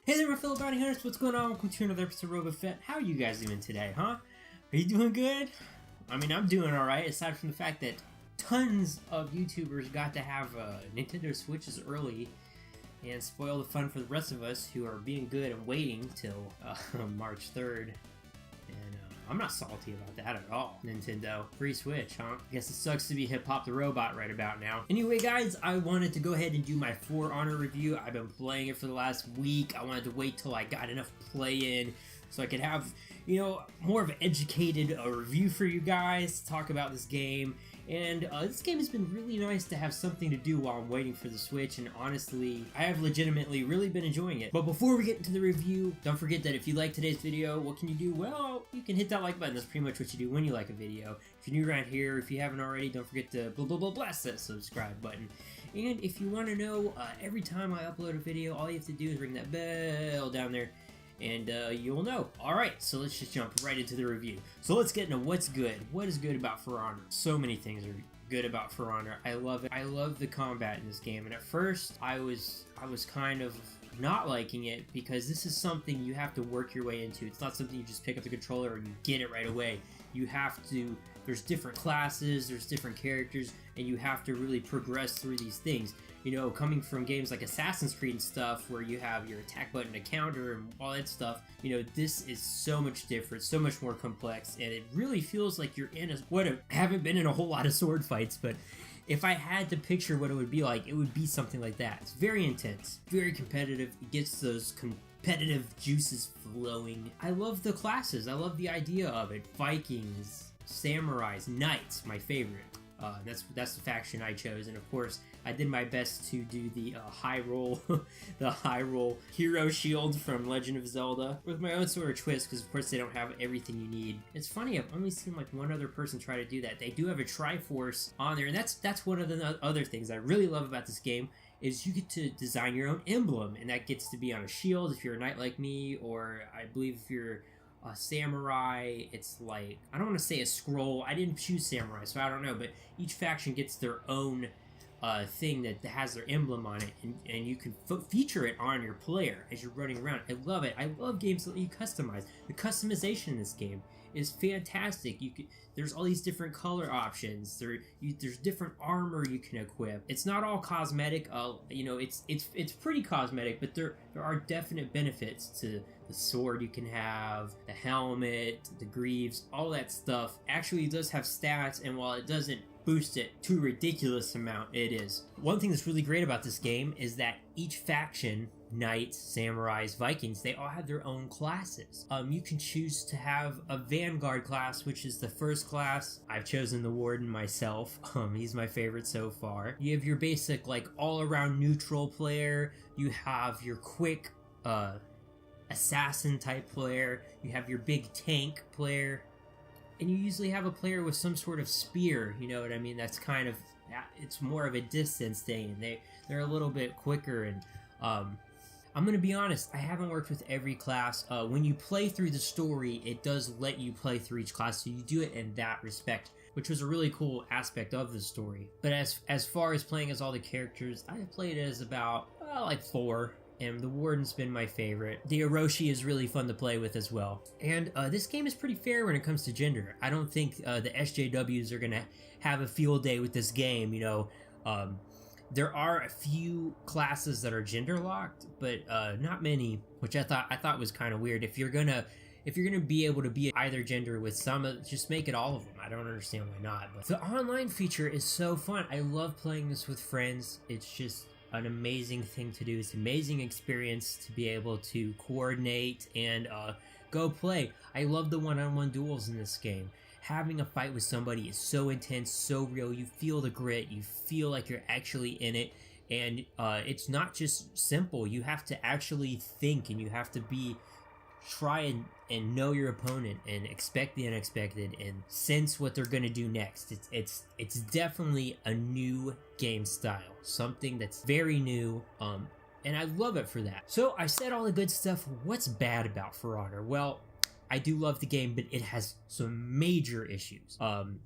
Hey there, my fellow bounty hunters, what's going on? Welcome to another episode of RobaFett. How are you guys doing today, huh? Are you doing good? I mean, I'm doing alright, aside from the fact that tons of YouTubers got to have Nintendo Switches early and spoil the fun for the rest of us who are being good and waiting till March 3rd. And I'm not salty about that at all. Nintendo, free Switch, huh? Guess it sucks to be Hip Hop the Robot right about now. Anyway, guys, I wanted to go ahead and do my For Honor review. I've been playing it for the last week. I wanted to wait till I got enough play in so I could have, you know, more of an educated review for you guys, talk about this game. And this game has been really nice to have something to do while I'm waiting for the Switch, and honestly, I have legitimately really been enjoying it. But before we get into the review, don't forget that if you like today's video, what can you do? Well, you can hit that like button. That's pretty much what you do when you like a video. If you're new around here, if you haven't already, don't forget to blast that subscribe button. And if you want to know every time I upload a video, all you have to do is ring that bell down there, and you'll know. Alright, so let's just jump right into the review. So let's get into what's good. What is good about For Honor? So many things are good about For Honor. I love it. I love the combat in this game, and at first I was kind of not liking it because this is something you have to work your way into. It's not something you just pick up the controller and you get it right away. You have to, there's different classes, there's different characters, and you have to really progress through these things. You know, coming from games like Assassin's Creed and stuff, where you have your attack button to counter and all that stuff, you know, this is so much different, so much more complex, and it really feels like you're in I haven't been in a whole lot of sword fights, but if I had to picture what it would be like, it would be something like that. It's very intense, very competitive, it gets those competitive juices flowing. I love the classes, I love the idea of it. Vikings, samurais, knights, my favorite. That's the faction I chose, and of course I did my best to do the high roll the high roll hero shield from Legend of Zelda with my own sort of twist, because of course they don't have everything you need. It's funny, I've only seen like one other person try to do that. They do have a Triforce on there, and that's one of the other things I really love about this game, is you get to design your own emblem, and that gets to be on a shield if you're a knight like me, or I believe if you're a samurai, it's like, I don't want to say a scroll, I didn't choose samurai, so I don't know, but each faction gets their own thing that has their emblem on it, and you can feature it on your player as you're running around. I love it. I love games that you customize. The customization in this game is fantastic. There's all these different color options. There's different armor you can equip. It's not all cosmetic. You know, it's pretty cosmetic, but there are definite benefits to the sword you can have, the helmet, the greaves, all that stuff. Actually, it does have stats, and while it doesn't boost it to a ridiculous amount, it is. One thing that's really great about this game is that each faction, knights, samurais, vikings, they all have their own classes. You can choose to have a vanguard class, which is the first class. I've chosen the warden myself. He's my favorite so far. You have your basic, like, all-around neutral player. You have your quick assassin type player. You have your big tank player. And you usually have a player with some sort of spear, you know what I mean? That's kind of, it's more of a distance thing, and they're a little bit quicker. And I'm gonna be honest, I haven't worked with every class. When you play through the story, it does let you play through each class, so you do it in that respect, which was a really cool aspect of the story. But as far as playing as all the characters, I played as about, like 4. And the Warden's been my favorite. The Orochi is really fun to play with as well. And this game is pretty fair when it comes to gender. I don't think the SJWs are gonna have a field day with this game, you know. There are a few classes that are gender locked, but not many, which I thought was kind of weird. If you're gonna be able to be either gender with some, just make it all of them. I don't understand why not. But the online feature is so fun. I love playing this with friends. It's just an amazing thing to do. It's an amazing experience to be able to coordinate and go play. I love the one-on-one duels in this game. Having a fight with somebody is so intense, so real. You feel the grit, you feel like you're actually in it, and it's not just simple. You have to actually think, and you have to try and know your opponent and expect the unexpected and sense what they're gonna do next. It's definitely a new game style, something that's very new, and I love it for that. So I said all the good stuff. What's bad about For Honor? Well, I do love the game, but it has some major issues.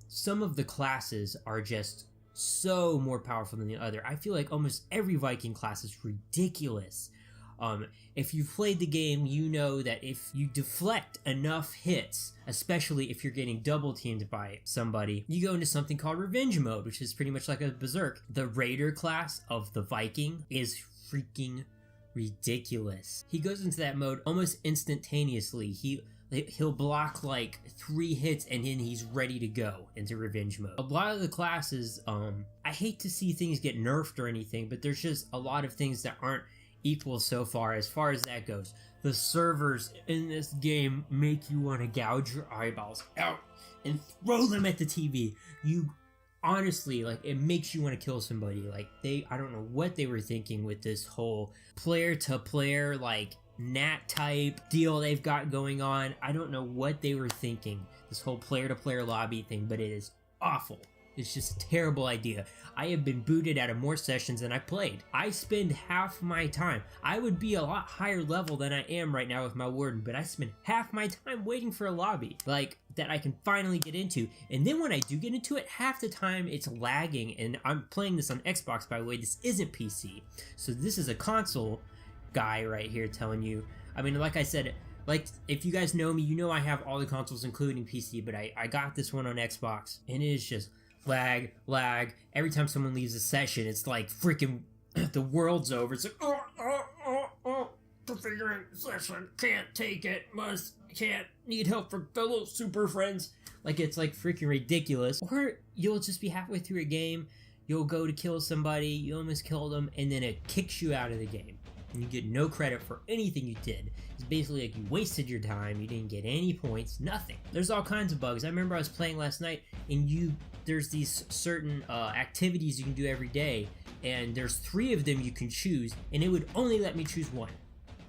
Some of the classes are just so more powerful than the other. I feel like almost every Viking class is ridiculous. If you've played the game, you know that if you deflect enough hits, especially if you're getting double teamed by somebody, you go into something called revenge mode, which is pretty much like a berserk. The raider class of the Viking is freaking ridiculous. He goes into that mode almost instantaneously. He'll block like 3 hits and then he's ready to go into revenge mode. A lot of the classes, I hate to see things get nerfed or anything, but there's just a lot of things that aren't equal so far as that goes. The servers in this game make you want to gouge your eyeballs out and throw them at the TV. You honestly, like, it makes you want to kill somebody. Like, I don't know what they were thinking with this whole player to player, like, nat type deal they've got going on. I don't know what they were thinking, this whole player to player lobby thing, but it is awful. It's just a terrible idea. I have been booted out of more sessions than I played. I spend half my time. I would be a lot higher level than I am right now with my warden, but I spend half my time waiting for a lobby, like, that I can finally get into. And then when I do get into it, half the time it's lagging, and I'm playing this on Xbox, by the way. This isn't PC. So this is a console guy right here telling you. I mean, like I said, like, if you guys know me, you know I have all the consoles, including PC, but I got this one on Xbox, and it is just lag. Every time someone leaves a session, it's like freaking the world's over. It's like, configuring session, can't take it, can't, need help from fellow super friends. Like, it's like freaking ridiculous. Or you'll just be halfway through a game, you'll go to kill somebody, you almost killed them, and then it kicks you out of the game. And you get no credit for anything you did. It's basically like you wasted your time, you didn't get any points, nothing. There's all kinds of bugs. I remember I was playing last night, and there's these certain activities you can do every day, and there's 3 of them you can choose, and it would only let me choose 1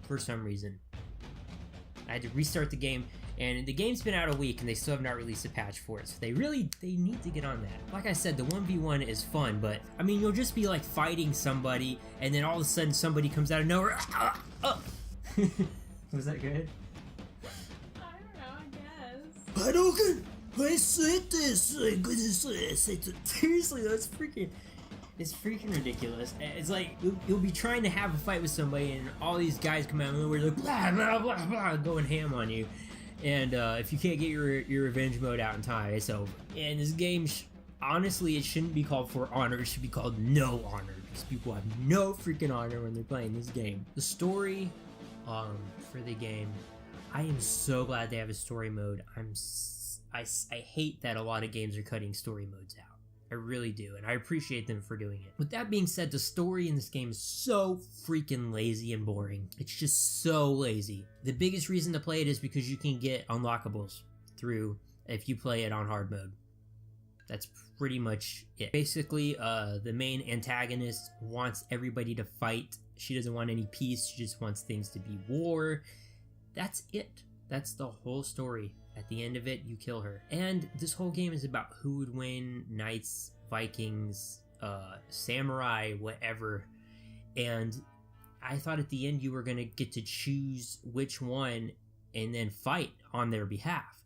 for some reason. I had to restart the game, and the game's been out a week and they still have not released a patch for it, so they need to get on that. Like I said, the 1v1 is fun, but I mean, you'll just be like fighting somebody, and then all of a sudden somebody comes out of nowhere. Was that good? I don't know, I guess. I don't. I said this. Seriously, that's it's freaking ridiculous. It's like you'll be trying to have a fight with somebody, and all these guys come out of nowhere, like blah blah blah blah, going ham on you. And if you can't get your revenge mode out in time, it's over. And this game, honestly, it shouldn't be called For Honor. It should be called No Honor, because people have no freaking honor when they're playing this game. The story, for the game, I am so glad they have a story mode. I hate that a lot of games are cutting story modes out. I really do, and I appreciate them for doing it. With that being said, the story in this game is so freaking lazy and boring. It's just so lazy. The biggest reason to play it is because you can get unlockables through if you play it on hard mode. That's pretty much it. Basically, the main antagonist wants everybody to fight. She doesn't want any peace. She just wants things to be war. That's it. That's the whole story. At the end of it, you kill her. And this whole game is about who would win, knights, Vikings, samurai, whatever. And I thought at the end you were gonna get to choose which one and then fight on their behalf.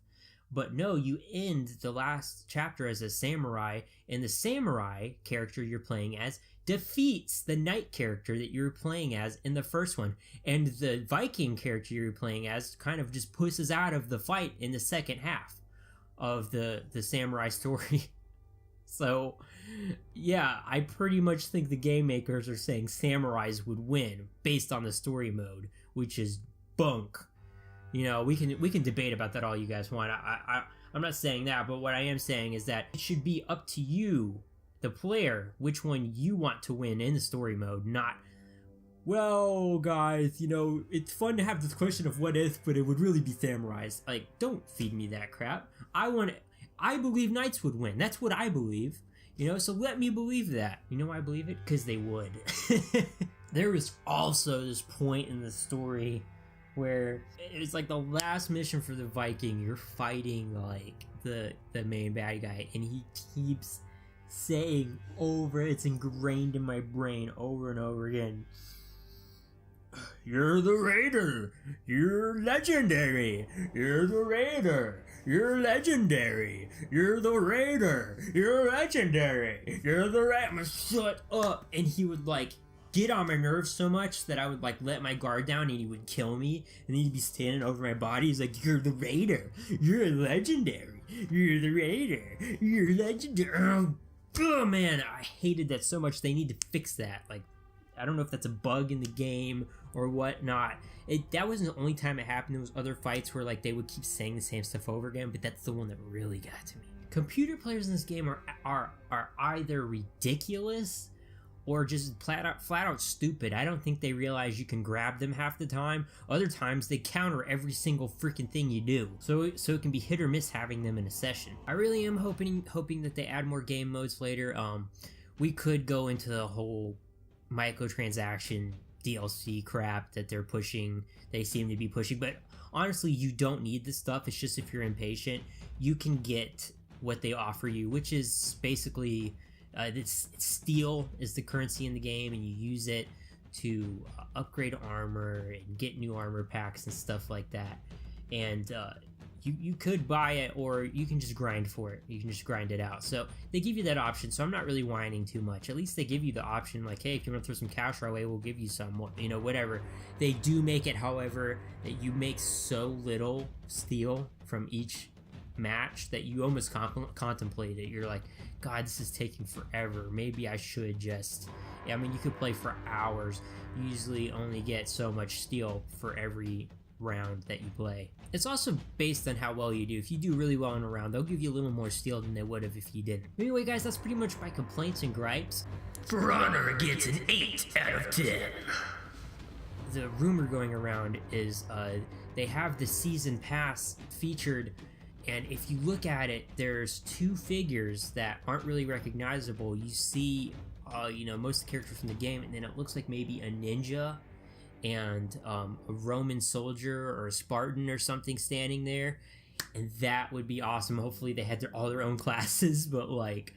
But no, you end the last chapter as a samurai, and the samurai character you're playing as defeats the knight character that you're playing as in the first one. And the Viking character you're playing as kind of just pushes out of the fight in the second half of the samurai story. So, yeah, I pretty much think the game makers are saying samurais would win based on the story mode, which is bunk. You know, we can debate about that all you guys want. I'm not saying that, but what I am saying is that it should be up to you, the player, which one you want to win in the story mode, not, well, guys, you know, it's fun to have this question of what if, but it would really be samurais. Like, don't feed me that crap. I believe knights would win. That's what I believe. You know, so let me believe that. You know why I believe it? Because they would. There was also this point in the story where it's like the last mission for the Viking. You're fighting like the main bad guy, and he keeps saying over, it's ingrained in my brain over and over again, You're the Raider. You're legendary. You're the Raider. You're legendary. You're the Raider. You're legendary. You're the Raider. I'm gonna shut up. And he would like get on my nerves so much that I would like let my guard down and he would kill me. And then he'd be standing over my body. He's like, you're the Raider. You're legendary. You're the Raider. You're legendary. Oh man, I hated that so much. They need to fix that. Like, I don't know if that's a bug in the game or whatnot. That wasn't the only time it happened. There was other fights where like they would keep saying the same stuff over again, but that's the one that really got to me. Computer players in this game are either ridiculous or just flat out stupid. I don't think they realize you can grab them half the time. Other times they counter every single freaking thing you do. So it can be hit or miss having them in a session. I really am hoping that they add more game modes later. We could go into the whole microtransaction DLC crap that they seem to be pushing, but honestly you don't need this stuff. It's just if you're impatient, you can get what they offer you, which is basically it's steel is the currency in the game, and you use it to upgrade armor and get new armor packs and stuff like that. And you could buy it, or you can just grind for it. You can just grind it out. So they give you that option, so I'm not really whining too much. At least they give you the option, like, hey, if you want to throw some cash our way, we'll give you some, you know, whatever. They do make it, however, that you make so little steel from each match that you almost contemplate it. You're like, God, this is taking forever. Maybe I should just... I mean, you could play for hours. You usually only get so much steel for every round that you play. It's also based on how well you do. If you do really well in a round, they'll give you a little more steel than they would have if you didn't. Anyway, guys, that's pretty much my complaints and gripes. For Honor gets an 8 out of 10. The rumor going around is they have the season pass featured, and if you look at it, there's two figures that aren't really recognizable. You see, you know, most of the characters from the game, and then it looks like maybe a ninja and a Roman soldier or a Spartan or something standing there, and that would be awesome. Hopefully they had all their own classes, but like,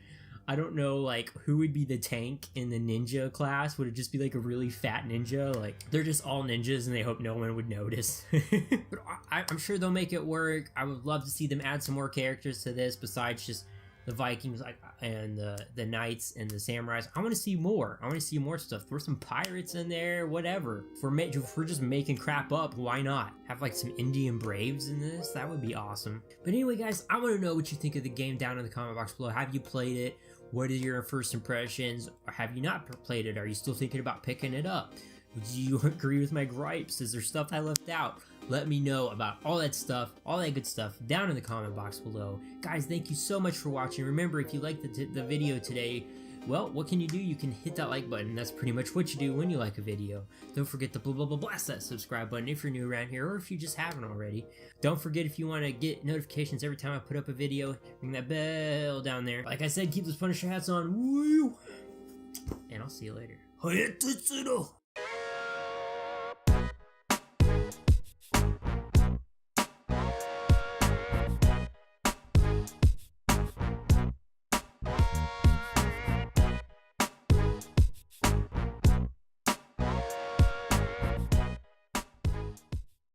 I don't know, like, who would be the tank in the ninja class? Would it just be like a really fat ninja? Like, they're just all ninjas and they hope no one would notice. But I'm sure they'll make it work. I would love to see them add some more characters to this besides just the Vikings, like, and the Knights and the Samurais. I want to see more. I want to see more stuff. Throw some pirates in there, whatever. If we're just making crap up, why not? Have like some Indian Braves in this? That would be awesome. But anyway, guys, I want to know what you think of the game down in the comment box below. Have you played it? What are your first impressions? Or have you not played it? Are you still thinking about picking it up? Do you agree with my gripes? Is there stuff I left out? Let me know about all that stuff, all that good stuff, down in the comment box below. Guys, thank you so much for watching. Remember, if you liked the video today, well, what can you do? You can hit that like button. That's pretty much what you do when you like a video. Don't forget to blast that subscribe button if you're new around here, or if you just haven't already. Don't forget, if you want to get notifications every time I put up a video, ring that bell down there. Like I said, keep those Punisher hats on. Woo! And I'll see you later.